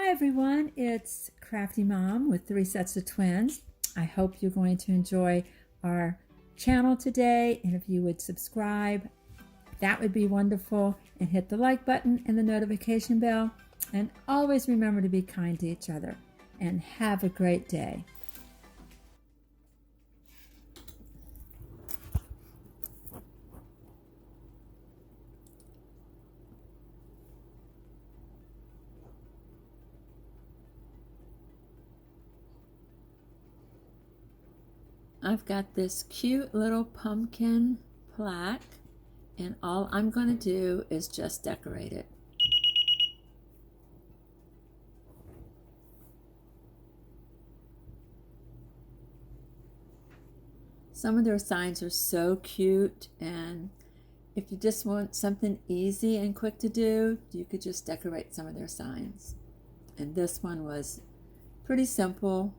Hi everyone, it's Crafty Mom with 3 sets of twins. I hope you're going to enjoy our channel today, and if you would subscribe, that would be wonderful, and hit the like button and the notification bell, and always remember to be kind to each other, and have a great day. I've got this cute little pumpkin plaque, and all I'm going to do is just decorate it. Some of their signs are so cute, and if you just want something easy and quick to do, you could just decorate some of their signs. And this one was pretty simple.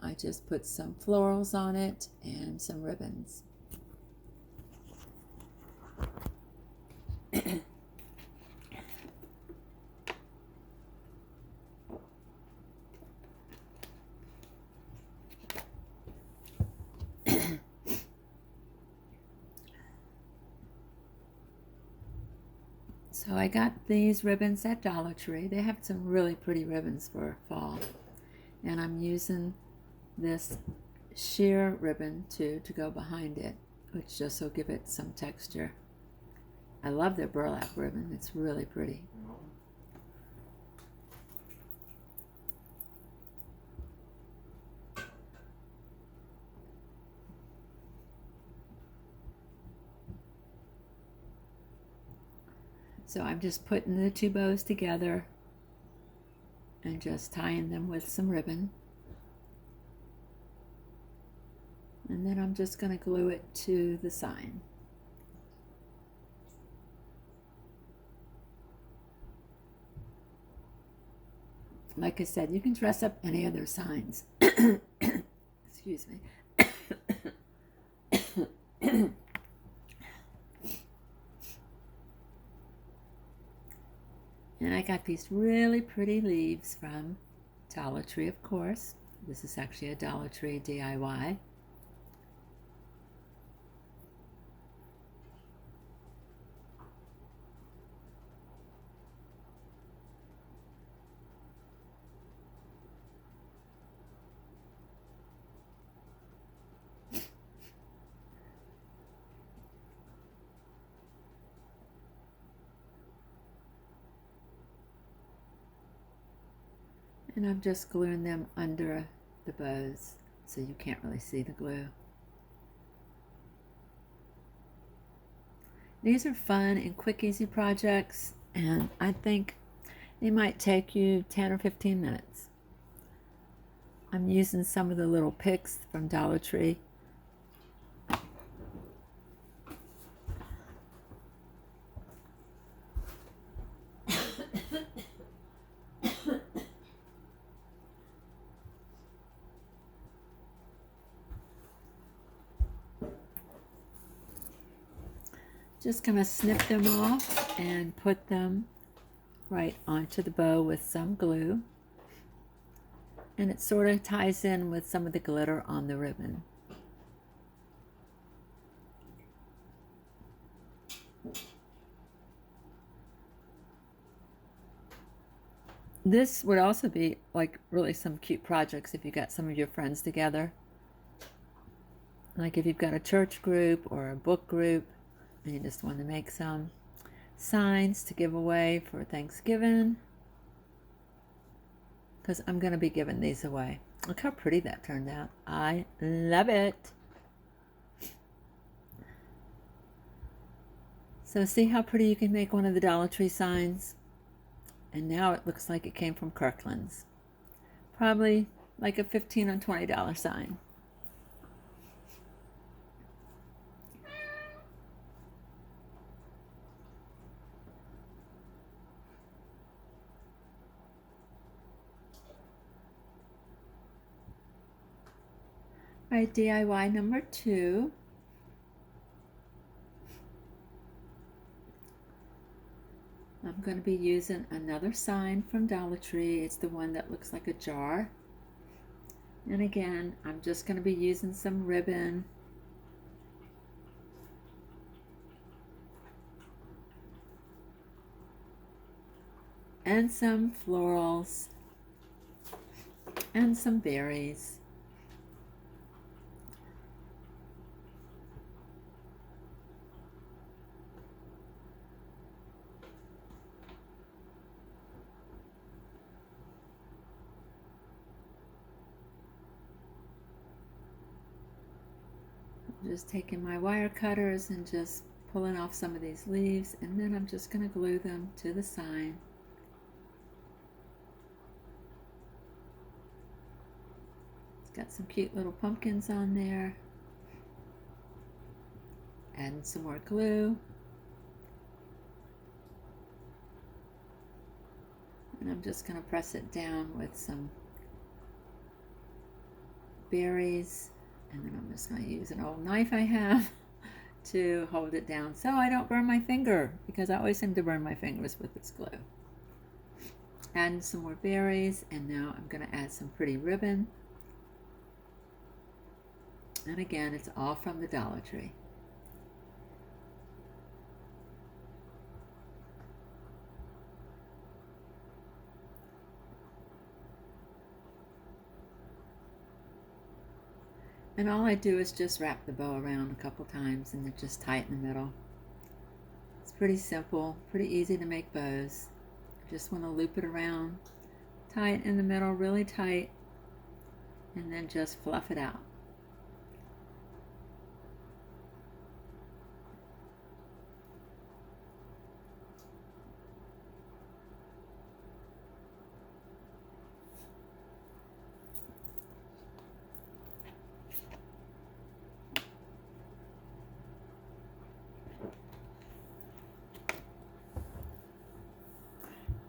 I just put some florals on it and some ribbons. So I got these ribbons at Dollar Tree. They have some really pretty ribbons for fall. And I'm using this sheer ribbon to go behind it, which just will give it some texture. I love their burlap ribbon. It's really pretty. So I'm just putting the 2 bows together and just tying them with some ribbon. And then I'm just going to glue it to the sign. Like I said, you can dress up any of their signs. Excuse me. And I got these really pretty leaves from Dollar Tree, of course. This is actually a Dollar Tree DIY. And I'm just gluing them under the bows so you can't really see the glue. These are fun and quick, easy projects, and I think they might take you 10 or 15 minutes. I'm using some of the little picks from Dollar Tree. Just going to snip them off and put them right onto the bow with some glue. And it sort of ties in with some of the glitter on the ribbon. This would also be like really some cute projects if you got some of your friends together. Like if you've got a church group or a book group, and you just want to make some signs to give away for Thanksgiving, because I'm going to be giving these away. Look how pretty that turned out. I love it. So see how pretty you can make one of the Dollar Tree signs? And now it looks like it came from Kirkland's. Probably like a $15 or $20 sign. All right, DIY number 2. I'm I'm going to be using another sign from Dollar Tree. It's the one that looks like a jar. And again, I'm just going to be using some ribbon. And some florals. And some berries. Just taking my wire cutters and just pulling off some of these leaves, and then I'm just going to glue them to the sign. It's got some cute little pumpkins on there. Adding some more glue. And I'm just going to press it down with some berries. And then I'm just going to use an old knife I have to hold it down so I don't burn my finger, because I always seem to burn my fingers with this glue. Adding some more berries, and now I'm going to add some pretty ribbon. And again, it's all from the Dollar Tree. And all I do is just wrap the bow around a couple times and then just tie it in the middle. It's pretty simple, pretty easy to make bows. Just want to loop it around, tie it in the middle really tight, and then just fluff it out.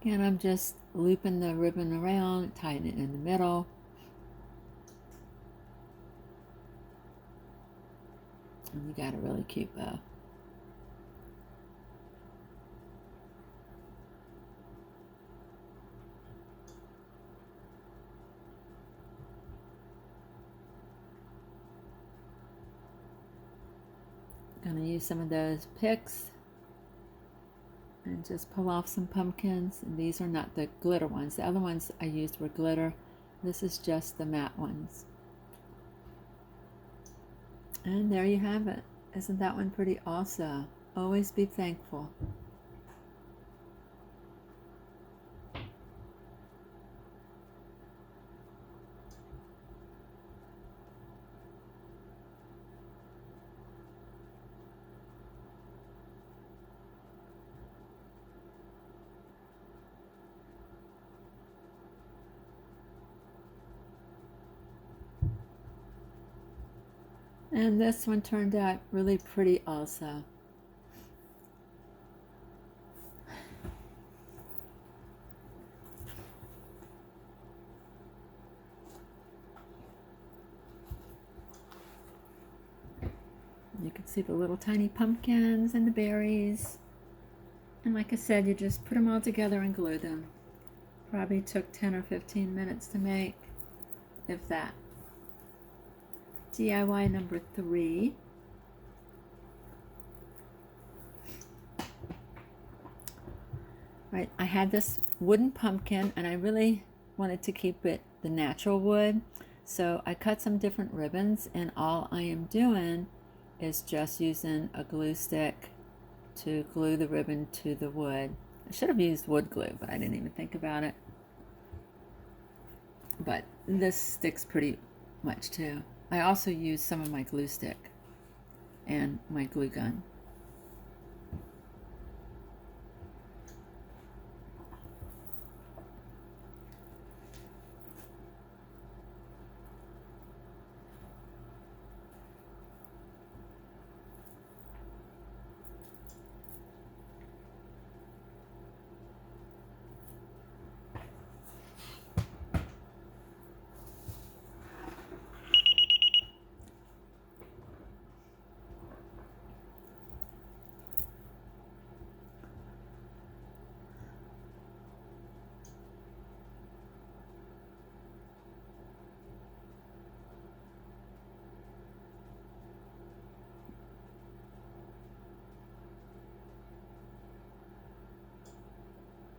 Again, I'm just looping the ribbon around, tying it in the middle. And you got a really cute bow. I'm going to use some of those picks and just pull off some pumpkins. And these are not the glitter ones. The other ones I used were glitter. This is just the matte ones. And there you have it. Isn't that one pretty awesome? Always be thankful. And this one turned out really pretty also. You can see the little tiny pumpkins and the berries. And like I said, you just put them all together and glue them. Probably took 10 or 15 minutes to make, if that. DIY number 3. Right, I had this wooden pumpkin and I really wanted to keep it the natural wood. So I cut some different ribbons, and all I am doing is just using a glue stick to glue the ribbon to the wood. I should have used wood glue, but I didn't even think about it. But this sticks pretty much too. I also used some of my glue stick and my glue gun.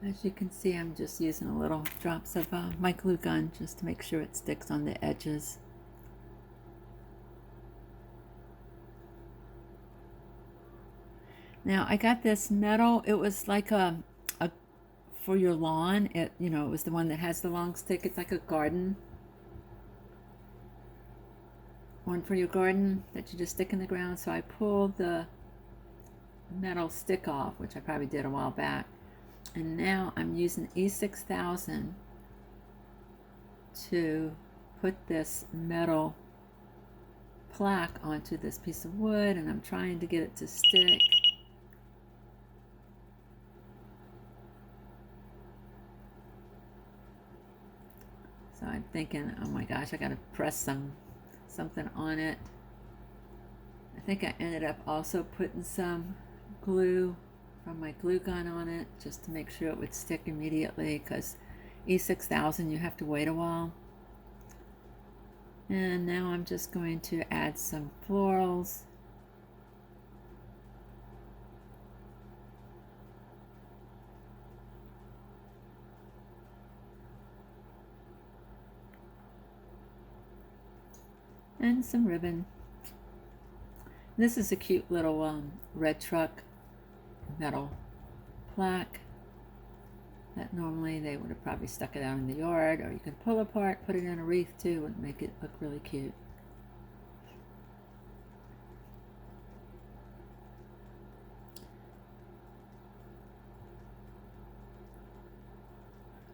As you can see, I'm just using a little drops of my glue gun just to make sure it sticks on the edges. Now I got this metal. It was like a for your lawn. It, you know, it was the one that has the long stick. It's like a garden one for your garden that you just stick in the ground. So I pulled the metal stick off, which I probably did a while back, and now I'm using E6000 to put this metal plaque onto this piece of wood, and I'm trying to get it to stick. So I'm thinking, oh my gosh, I gotta press something on it. I think I ended up also putting some glue from my glue gun on it just to make sure it would stick immediately, because E6000 you have to wait a while. And now I'm just going to add some florals. And some ribbon. This is a cute little red truck metal plaque that normally they would have probably stuck it out in the yard, or you could pull apart, put it in a wreath too, and make it look really cute.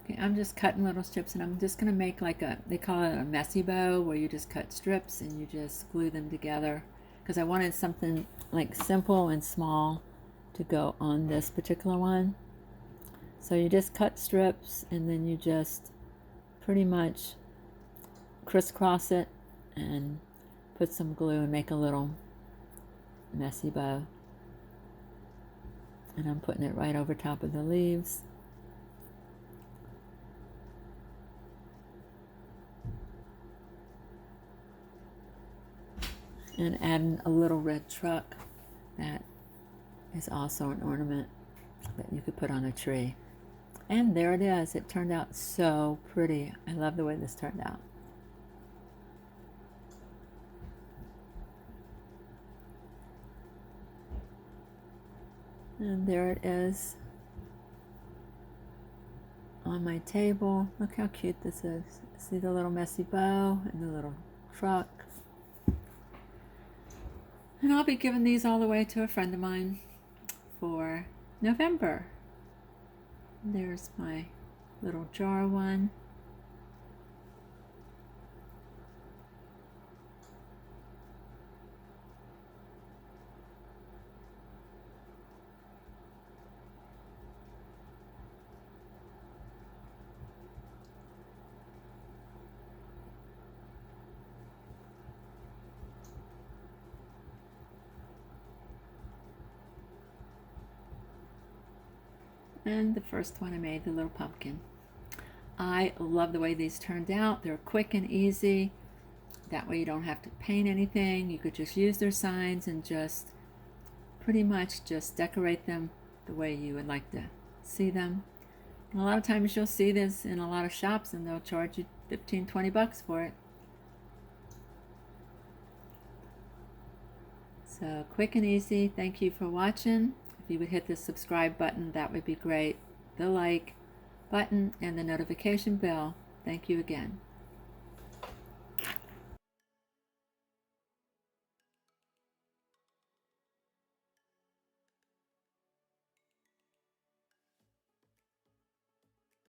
Okay, I'm just cutting little strips, and I'm just going to make like a, they call it a messy bow, where you just cut strips and you just glue them together, because I wanted something like simple and small to go on this particular one. So you just cut strips, and then you just pretty much crisscross it and put some glue and make a little messy bow. And I'm putting it right over top of the leaves. And adding a little red truck that is also an ornament that you could put on a tree. And there it is. It turned out so pretty. I love the way this turned out. And there it is on my table. Look how cute this is. See the little messy bow and the little truck. And I'll be giving these all away to a friend of mine for November. There's my little jar one. And the first one I made, the little pumpkin. I love the way these turned out. They're quick and easy. That way you don't have to paint anything. You could just use their signs and just pretty much just decorate them the way you would like to see them. And a lot of times you'll see this in a lot of shops, and they'll charge you 15-20 bucks for it. So quick and easy. Thank you for watching. If you would hit the subscribe button, that would be great. The like button and the notification bell. Thank you again.